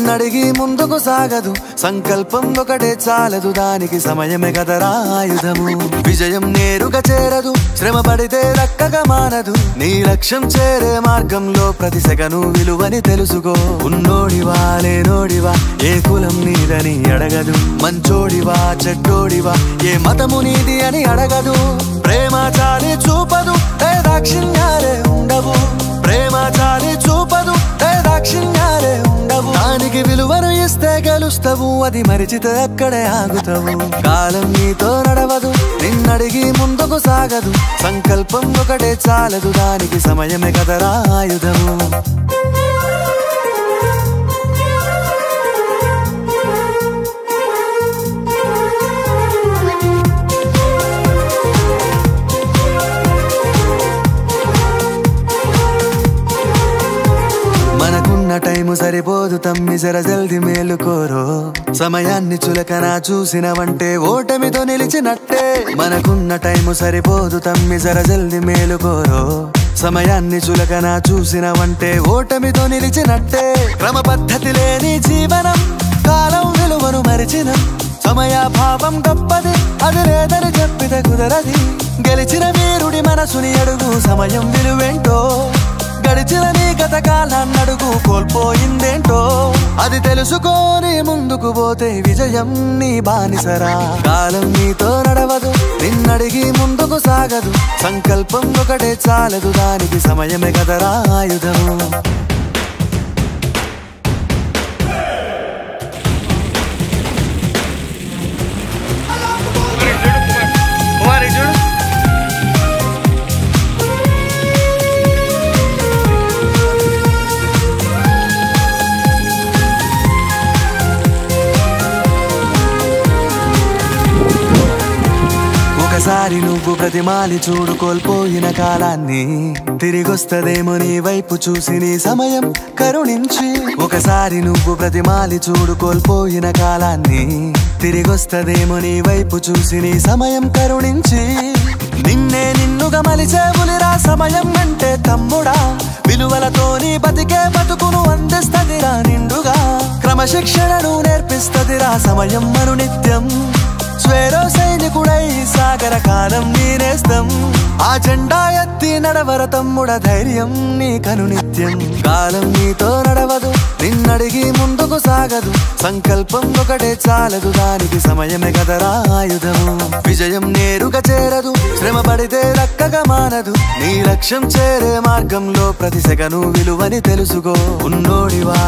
నిన్నడిగి ముందుకు సాగదు సంకల్పం ఒకటే చాలదు దానికి సమయమే కదరా ఆయుధము విజయం నేరుగా చేరదు శ్రమ పడితే దక్కగా మానదు నీ లక్ష్యం చేరే మార్గంలో ప్రతి సెకను విలువని తెలుసుకో ఉన్నోడివా లేనోడివా ఏ కులం నీదని అడగదు మంచోడివా చెడ్డోడివా ఏ మతము నీది అని అడగదు ప్రేమ చాలి చూపదు దాక్షిణ్యాలే ఉండవు ప్రేమ చాలి చూపదు దాక్షిణ్యాలే ఉండవు దానికి విలువను ఇస్తే గెలుస్తావు అది మరిచితే అక్కడే ఆగుతావు కాలం నీతో నడవదు నిన్నడిగి ముందుకు సాగదు సంకల్పం ఒకటే చాలదు దానికి సమయమే కదరా ఆయుధము టైము సరిపోదు తమ్మి జర జల్ది మేలుకోరో సమయాన్ని చులకన చూసినవంటే ఓటమితో నిలిచినట్టే మనకున్న టైము సరిపోదు తమ్మి జర జల్ది మేలుకోరో సమయాన్ని చులకన చూసినవంటే ఓటమితో నిలిచినట్టే క్రమ పద్ధతి లేని జీవనం కాలం విలువను మరిచిన సమయాభావం గొప్పది అది లేదని చెప్పితే కుదరది గెలిచిన వీరుడి మనసుని అడుగు సమయం విలువేంటో గడిచిన నీ గత కాలాన్నడుగు కోల్పోయిందేంటో అది తెలుసుకొని ముందుకు పోతే విజయం నీ బానిసరా కాలం నీతో నడవదు నిన్నడిగి ముందుకు సాగదు సంకల్పం ఒకటే చాలదు దానికి సమయమే కదరా ఆయుధము ఒకసారి నువ్వు ప్రతిమాలి చూడు కోల్పోయిన కాలాన్ని తిరిగొస్తదేమో నీ వైపు చూసి నీ సమయం కరుణించి ఒకసారి నువ్వు ప్రతిమాలి చూడు కోల్పోయిన కాలాన్ని తిరిగొస్తదేమో నీ వైపు చూసి నీ సమయం కరుణించి నిన్నే నిన్నుగా మలిచేవులిరా సమయం అంటే తమ్ముడా విలువలతోని బతికే బతుకును అందిస్తదిరా నిండుగా క్రమశిక్షణను నేర్పిస్తదిరా సమయం మరు నిత్యం స్వేరో సైనికుడై సాగర కాలం నీనేస్తం ఆ జెండా ఎత్తి నడవర తమ్ముడ ధైర్యం నీ కను నిత్యం కాలం నీతో నడవదు నిన్నడిగి ముందుకు సాగదు సంకల్పం ఒకటే చాలదు దానికి సమయమే కదరా ఆయుధము విజయం నేరుగా చేరదు శ్రమ పడితే దక్కగా మానదు నీ లక్ష్యం చేరే మార్గంలో ప్రతి సెకను విలువని తెలుసుకో ఉన్నోడివా